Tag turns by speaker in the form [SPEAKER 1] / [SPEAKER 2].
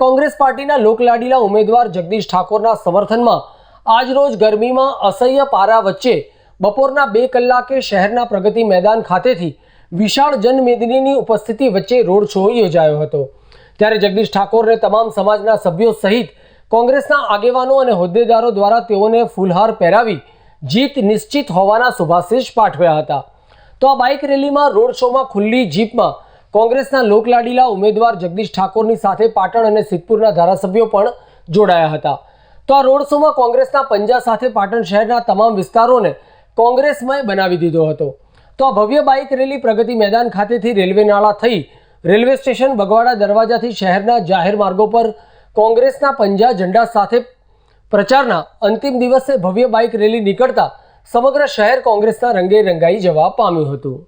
[SPEAKER 1] કોંગ્રેસ પાર્ટીના લોકલાડીલા ઉમેદવાર જગદીશ ઠાકોરના સમર્થનમાં આજરોજ ગરમીમાં અસહ્ય પારા વચ્ચે બપોરના 2 કલાકે શહેરના પ્રગતિ મેદાન ખાતેથી વિશાળ જનમેદનીની ઉપસ્થિતિ વચ્ચે રોડ શો યોજાયો હતો। ત્યારે જગદીશ ઠાકોરને તમામ સમાજના સભ્યો સહિત કોંગ્રેસના આગેવાનો અને હોદ્દેદારો દ્વારા તેઓને ફૂલહાર પહેરાવી જીત નિશ્ચિત હોવાના શુભાશીષ પાઠવ્યા હતા। તો આ બાઇક રેલીમાં રોડ શોમાં ખુલ્લી જીપમાં કોંગ્રેસના લોકલાડીલા ઉમેદવાર જગદીશ ઠાકોરની સાથે પાટણ અને સિદ્ધપુરના ધારાસભ્યો પણ જોડાયા હતા। તો આ રોડ શોમાં કોંગ્રેસના પંજા સાથે પાટણ શહેરના તમામ વિસ્તારોને કોંગ્રેસમય બનાવી દીધો હતો। તો આ ભવ્ય બાઇક રેલી પ્રગતિ મેદાન ખાતેથી રેલવે નાળા થઈ રેલવે સ્ટેશન બગવાડા દરવાજાથી શહેરના જાહેર માર્ગો પર કોંગ્રેસના પંજા ઝંડા સાથે પ્રચારના અંતિમ દિવસે ભવ્ય બાઇક રેલી નીકળતા સમગ્ર શહેર કોંગ્રેસના રંગે રંગાઈ જવા પામ્યું હતું।